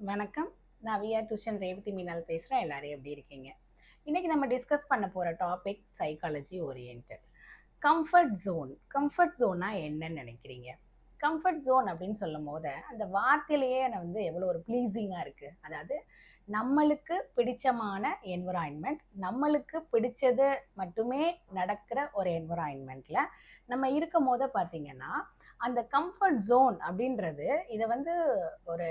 வணக்கம். நான் VR tuition Revathi மீனால் பேசுகிறேன். எல்லாரும் எப்படி இருக்கீங்க? இன்னைக்கு நம்ம டிஸ்கஸ் பண்ண போகிற topic psychology oriented. Comfort zone. Comfort ஜோன்னா என்னன்னு நினைக்கிறீங்க? கம்ஃபர்ட் ஜோன் அப்படின்னு சொல்லும் போது அந்த வார்த்தையிலேயே எவ்வளோ ஒரு ப்ளீஸிங்காக இருக்குது. அதாவது நம்மளுக்கு பிடிச்சமான என்விரான்மெண்ட், நம்மளுக்கு பிடிச்சது மட்டுமே நடக்கிற ஒரு என்விரான்மெண்ட்டில் நம்ம இருக்கும் போது பார்த்தீங்கன்னா அந்த கம்ஃபர்ட் ஜோன் அப்படின்றது இதை ஒரு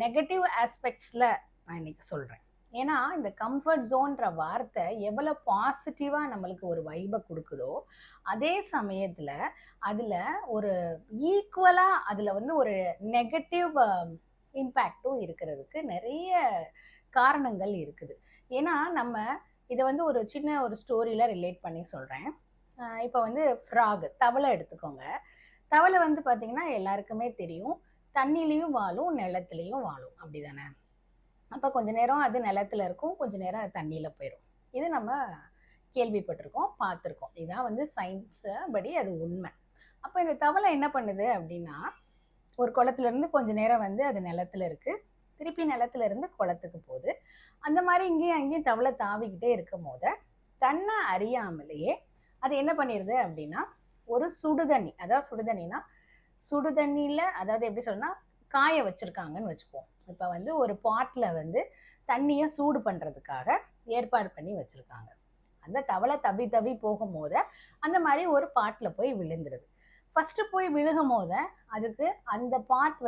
நெகட்டிவ் ஆஸ்பெக்ட்ஸில் நான் இன்னைக்கு சொல்கிறேன். ஏன்னா இந்த கம்ஃபர்ட் ஜோன்ற வார்த்தை எவ்வளோ பாசிட்டிவாக நம்மளுக்கு ஒரு வைபை கொடுக்குதோ, அதே சமயத்தில் அதில் ஒரு ஈக்குவலாக அதில் ஒரு நெகட்டிவ் இம்பேக்டும் இருக்கிறதுக்கு நிறைய காரணங்கள் இருக்குது. ஏன்னா நம்ம இதை ஒரு சின்ன ஒரு ஸ்டோரியில் ரிலேட் பண்ணி சொல்கிறேன். இப்போ ஃப்ராக், தவளை எடுத்துக்கோங்க. தவளை பார்த்தீங்கன்னா எல்லாருக்குமே தெரியும், தண்ணிலையும் வாழும், நிலத்துலையும் வாழும், அப்படி தானே? அப்போ கொஞ்ச நேரம் அது நிலத்துல இருக்கும், கொஞ்ச நேரம் அது தண்ணியில் போயிடும். இது நம்ம கேள்விப்பட்டிருக்கோம், பார்த்துருக்கோம். இதான் சயின்ஸு படி அது உண்மை. அப்போ இந்த தவளை என்ன பண்ணுது அப்படின்னா, ஒரு குளத்துலேருந்து கொஞ்ச நேரம் அது நிலத்துல இருக்குது, திருப்பி நிலத்துல இருந்து குளத்துக்கு போகுது. அந்த மாதிரி இங்கேயும் அங்கேயும் தவளை தாவிக்கிட்டே இருக்கும் போது தன்னை அறியாமலேயே அது என்ன பண்ணிடுது அப்படின்னா, ஒரு சுடுதண்ணி, அதாவது சுடுதண்ணினா சுடுதண்ணியில், அதாவது எப்படி சொல்லணும்னா காய வச்சுருக்காங்கன்னு வச்சுப்போம். இப்போ ஒரு பாட்டில் தண்ணியை சூடு பண்ணுறதுக்காக ஏற்பாடு பண்ணி வச்சுருக்காங்க. அந்த தவளை தவி தவி போகும்போது அந்த மாதிரி ஒரு பாட்டில் போய் விழுந்துருது. ஃபஸ்ட்டு போய் விழுகும் போது அதுக்கு அந்த பாட்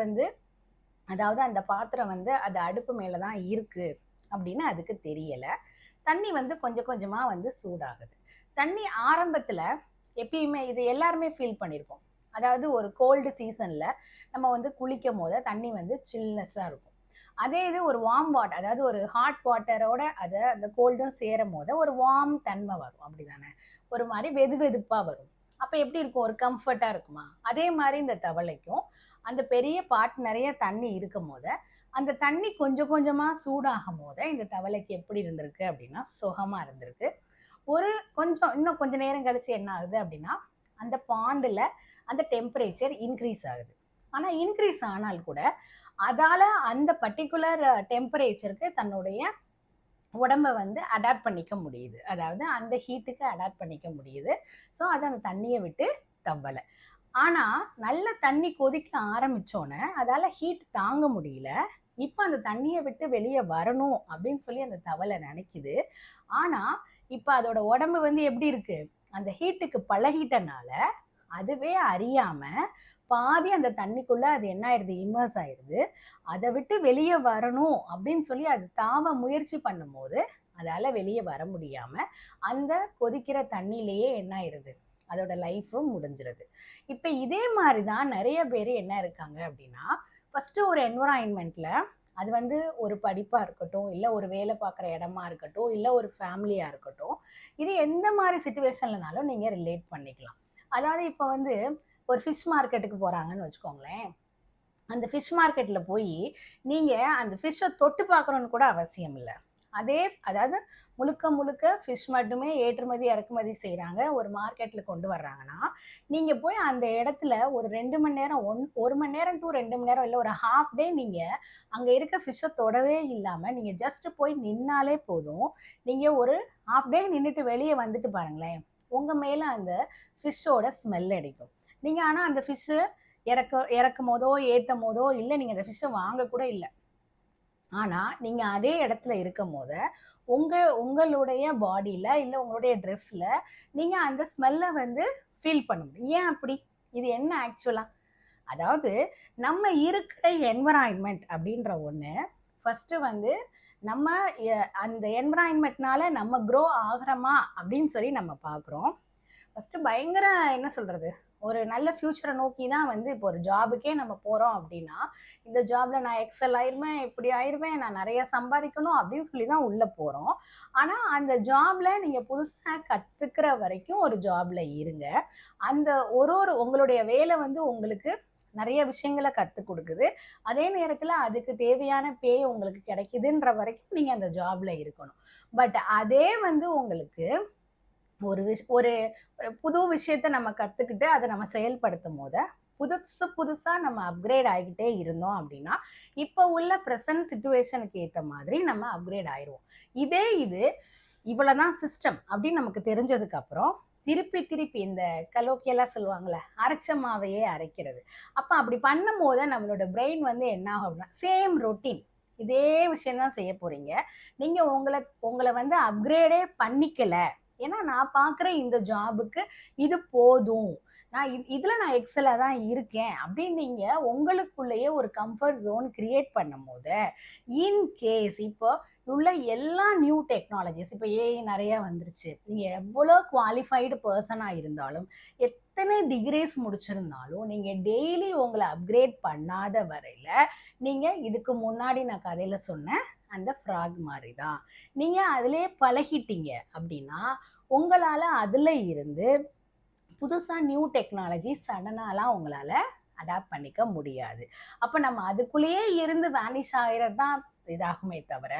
அதாவது அந்த பாத்திரம் அது அடுப்பு மேலே தான் இருக்குது அப்படின்னு அதுக்கு தெரியலை. தண்ணி கொஞ்சம் கொஞ்சமாக சூடாகுது. தண்ணி ஆரம்பத்தில் எப்பயுமே இது எல்லாருமே ஃபீல் பண்ணியிருப்போம். அதாவது ஒரு கோல்டு சீசனில் நம்ம குளிக்கும் போது தண்ணி சில்னஸ்ஸாக இருக்கும். அதே இது ஒரு வார்ம் வாட்டர், அதாவது ஒரு ஹாட் வாட்டரோட அதை அந்த கோல்டும் சேரும் போது ஒரு வார்ம் தன்மை வரும், அப்படி தானே? ஒரு மாதிரி வெது வெதுப்பாக வரும். அப்போ எப்படி இருக்கும்? ஒரு கம்ஃபர்ட்டாக இருக்குமா? அதே மாதிரி இந்த தவளைக்கும் அந்த பெரிய பாட் நிறைய தண்ணி இருக்கும் போது அந்த தண்ணி கொஞ்சம் கொஞ்சமாக சூடாகும் போது இந்த தவளைக்கு எப்படி இருந்திருக்கு அப்படின்னா சுகமாக இருந்திருக்கு. இன்னும் கொஞ்சம் நேரம் கழிச்சு என்ன ஆகுது அப்படின்னா, அந்த பாண்டில் அந்த டெம்பரேச்சர் இன்க்ரீஸ் ஆகுது. ஆனால் இன்க்ரீஸ் ஆனால் கூட அதால் அந்த பர்டிகுலர் டெம்பரேச்சருக்கு தன்னுடைய உடம்பை அடாப்ட் பண்ணிக்க முடியுது. அதாவது அந்த ஹீட்டுக்கு அடாப்ட் பண்ணிக்க முடியுது. ஸோ அது அந்த தண்ணியை விட்டு தவலை. ஆனால் நல்ல தண்ணி கொதிக்க ஆரம்பித்தோன்னே அதால் ஹீட் தாங்க முடியல. இப்போ அந்த தண்ணியை விட்டு வெளியே வரணும் அப்படின்னு சொல்லி அந்த தவளை நினைக்குது. ஆனால் இப்போ அதோட உடம்பு எப்படி இருக்குது? அந்த ஹீட்டுக்கு பழகிட்டனால அதுவே அறியாமல் பாதி அந்த தண்ணிக்குள்ளே அது என்ன ஆயிடுது? இம்மர்ஸ் ஆயிடுது. அதை விட்டு வெளியே வரணும் அப்படின்னு சொல்லி அது தாவ முயற்சி பண்ணும்போது அதால் வெளியே வர முடியாமல் அந்த கொதிக்கிற தண்ணியிலேயே என்ன ஆயிடுது? அதோட லைஃப்பும் முடிஞ்சிருது. இப்போ இதே மாதிரி தான் நிறைய பேர் என்ன இருக்காங்க அப்படின்னா, ஃபஸ்ட்டு ஒரு என்விரான்மெண்ட்டில் அது ஒரு படிப்பாக இருக்கட்டும், இல்லை ஒரு வேலை பார்க்குற இடமா இருக்கட்டும், இல்லை ஒரு ஃபேமிலியாக இருக்கட்டும், இது எந்த மாதிரி சுச்சுவேஷன்லனாலும் நீங்கள் ரிலேட் பண்ணிக்கலாம். அதாவது இப்போ ஒரு ஃபிஷ் மார்க்கெட்டுக்கு போகிறாங்கன்னு வச்சுக்கோங்களேன். அந்த ஃபிஷ் மார்க்கெட்டில் போய் நீங்கள் அந்த ஃபிஷ்ஷை தொட்டு பார்க்கணுன்னு கூட அவசியம் இல்லை. அதாவது முழுக்க முழுக்க ஃபிஷ் மட்டுமே ஏற்றுமதி இறக்குமதி செய்கிறாங்க, ஒரு மார்க்கெட்டில் கொண்டு வர்றாங்கன்னா, நீங்கள் போய் அந்த இடத்துல ஒரு 2 மணி நேரம், 1 மணி நேரம் டு 2 மணி நேரம், இல்லை ஒரு ஹாஃப் டே நீங்கள் அங்கே இருக்க ஃபிஷ்ஷை தொடவே இல்லாமல் நீங்கள் ஜஸ்ட்டு போய் நின்னாலே போதும். நீங்கள் ஒரு ஹாஃப் டே நின்றுட்டு வெளியே வந்துட்டு பாருங்களேன், உங்கள் மேலே அந்த ஃபிஷ்ஷோட ஸ்மெல் அடிக்கும். நீங்கள் ஆனால் அந்த ஃபிஷ்ஷு இறக்கும் போதோ ஏற்றும் போதோ இல்லை, நீங்கள் அந்த ஃபிஷ்ஷை வாங்கக்கூட இல்லை. ஆனால் நீங்கள் அதே இடத்துல இருக்கும் போது உங்களுடைய பாடியில் இல்லை உங்களுடைய ட்ரெஸ்ஸில் நீங்கள் அந்த ஸ்மெல்லை ஃபீல் பண்ண முடியும். ஏன் அப்படி? இது என்ன ஆக்சுவலாக? அதாவது நம்ம இருக்கிற என்விரான்மெண்ட் அப்படின்ற ஒன்று ஃபஸ்ட்டு நம்ம அந்த என்விரான்மெண்ட்னால நம்ம க்ரோ ஆகிறோமா அப்படின்னு சொல்லி நம்ம பார்க்குறோம். ஃபஸ்ட்டு பயங்கர என்ன சொல்கிறது, ஒரு நல்ல ஃப்யூச்சரை நோக்கி தான் இப்போ ஒரு ஜாபுக்கே நம்ம போகிறோம் அப்படின்னா, இந்த ஜாபில் நான் எக்ஸல் ஆயிடுவேன், இப்படி ஆயிடுவேன், நான் நிறைய சம்பாதிக்கணும் அப்படின்னு சொல்லி தான் உள்ளே போகிறோம். ஆனால் அந்த ஜாபில் நீங்கள் புதுசாக கற்றுக்கிற வரைக்கும் ஒரு ஜாபில் இருங்க. அந்த உங்களுடைய வேலை உங்களுக்கு நிறைய விஷயங்களை கற்றுக் கொடுக்குது. அதே நேரத்தில் அதுக்கு தேவையான பே உங்களுக்கு கிடைக்குதுன்ற வரைக்கும் நீங்கள் அந்த ஜாபில் இருக்கணும். பட் அதே உங்களுக்கு ஒரு புது விஷயத்தை நம்ம கற்றுக்கிட்டு அதை நம்ம செயல்படுத்தும் போது புதுசாக நம்ம அப்கிரேட் ஆகிக்கிட்டே இருந்தோம் அப்படின்னா இப்போ உள்ள ப்ரெசன்ட் சுச்சுவேஷனுக்கு ஏற்ற மாதிரி நம்ம அப்கிரேட் ஆயிடுவோம். இது இவ்வளோதான் சிஸ்டம் அப்படின்னு நமக்கு தெரிஞ்சதுக்கப்புறம் திருப்பி இந்த கலோக்கியெல்லாம் சொல்லுவாங்கள்ல, அரைச்ச மாவையே அரைக்கிறது. அப்போ அப்படி பண்ணும் போது நம்மளோட பிரெயின் வந்து என்ன ஆகும் அப்படின்னா சேம் ரொட்டீன் இதே விஷயம்தான் செய்ய போறீங்க. நீங்க உங்களை வந்து அப்கிரேடே பண்ணிக்கல. ஏன்னா நான் பார்க்குற இந்த ஜாபுக்கு இது போதும், நான் இதுல நான் எக்ஸலா தான் இருக்கேன் அப்படின்னு நீங்க உங்களுக்குள்ளேயே ஒரு கம்ஃபர்ட் ஜோன் கிரியேட் பண்ணும் போது, இன் கேஸ் இப்போ உள்ள எல்லா நியூ டெக்னாலஜிஸ் இப்போ ஏஐ நிறைய வந்துருச்சு. நீங்க எவ்வளோ குவாலிஃபைடு பர்சனா இருந்தாலும், எத்தனை டிகிரிஸ் முடிச்சிருந்தாலும், நீங்க டெய்லி உங்களை அப்கிரேட் பண்ணாத வரையில நீங்க இதுக்கு முன்னாடி நான் கதையில சொன்ன அந்த ஃப்ராக் மாதிரி தான். நீங்க அதிலே பழகிட்டீங்க அப்படின்னா உங்களால அதுல இருந்து புதுசா நியூ டெக்னாலஜி சடனாலாம் உங்களால அடாப்ட் பண்ணிக்க முடியாது. அப்ப நம்ம அதுக்குள்ளேயே இருந்து வேனிஷ் ஆகிறது தான் இதாகுமே தவிர,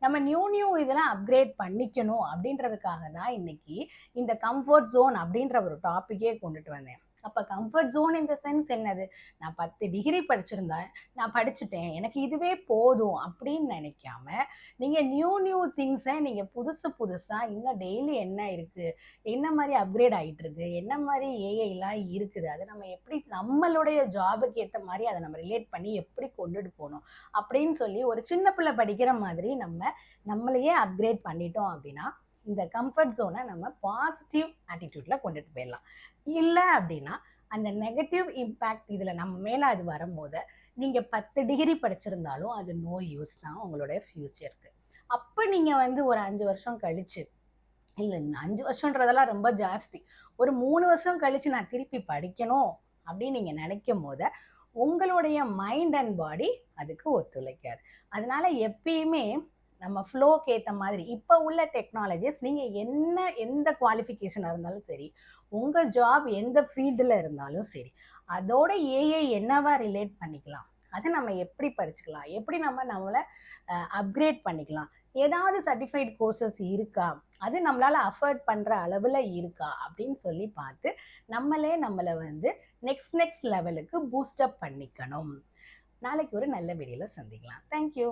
நம்ம நியூ இதெல்லாம் அப்கிரேட் பண்ணிக்கணும் அப்படின்றதுக்காக தான் இன்னைக்கு இந்த கம்ஃபர்ட் ஜோன் அப்படின்ற ஒரு டாபிக்கே கொண்டுட்டு வந்தேன். அப்ப கம்ஃபர்ட் ஜோன் இந்த சென்ஸ் என்னது? நான் 10 டிகிரி படிச்சிருந்தேன், நான் படிச்சுட்டேன், எனக்கு இதுவே போதும் அப்படின்னு நினைக்காம, நீங்க நியூ திங்ஸை நீங்க புதுசா இன்னும் டெய்லி என்ன இருக்கு, என்ன மாதிரி அப்கிரேட் ஆகிட்டு இருக்கு, என்ன மாதிரி ஏஐலாம் இருக்குது, அதை நம்ம எப்படி நம்மளுடைய ஜாபுக்கு ஏற்ற மாதிரி அதை நம்ம ரிலேட் பண்ணி எப்படி கொண்டுட்டு போகணும் அப்படின்னு சொல்லி ஒரு சின்ன பிள்ளை படிக்கிற மாதிரி நம்மளையே அப்கிரேட் பண்ணிட்டோம் அப்படின்னா இந்த கம்ஃபர்ட் ஜோனை நம்ம பாசிட்டிவ் ஆட்டிடியூட்ல கொண்டுட்டு போயிடலாம். இல்லை அப்படின்னா அந்த நெகட்டிவ் இம்பேக்ட் இதில் நம்ம மேலே அது வரும்போது நீங்கள் 10 டிகிரி படிச்சிருந்தாலும் அது நோ யூஸ் தான் உங்களுடைய ஃப்யூச்சருக்கு. அப்போ நீங்கள் வந்து ஒரு 5 வருஷம் கழிச்சு, இல்லை 5 வருஷன்றதெல்லாம் ரொம்ப ஜாஸ்தி, ஒரு 3 வருஷம் கழிச்சு நான் திருப்பி படிக்கணும் அப்படின்னு நீங்கள் நினைக்கும் போது உங்களுடைய மைண்ட் அண்ட் பாடி அதுக்கு ஒத்துழைக்காது. அதனால எப்பயுமே நம்ம ஃப்ளோக்கு ஏற்ற மாதிரி இப்போ உள்ள டெக்னாலஜிஸ் நீங்கள் எந்த குவாலிஃபிகேஷனாக இருந்தாலும் சரி, உங்கள் ஜாப் எந்த ஃபீல்டில் இருந்தாலும் சரி, அதோட ஏஐ என்னவா ரிலேட் பண்ணிக்கலாம், அதை நம்ம எப்படி படிச்சுக்கலாம், எப்படி நம்மளை அப்கிரேட் பண்ணிக்கலாம், ஏதாவது சர்டிஃபைட் கோர்சஸ் இருக்கா, அது நம்மளால் அஃபோர்ட் பண்ணுற அளவில் இருக்கா அப்படின்னு சொல்லி பார்த்து நம்மளை வந்து நெக்ஸ்ட் லெவலுக்கு பூஸ்டப் பண்ணிக்கணும். நாளைக்கு ஒரு நல்ல வீடியோவில் சந்திக்கலாம். தேங்க்யூ.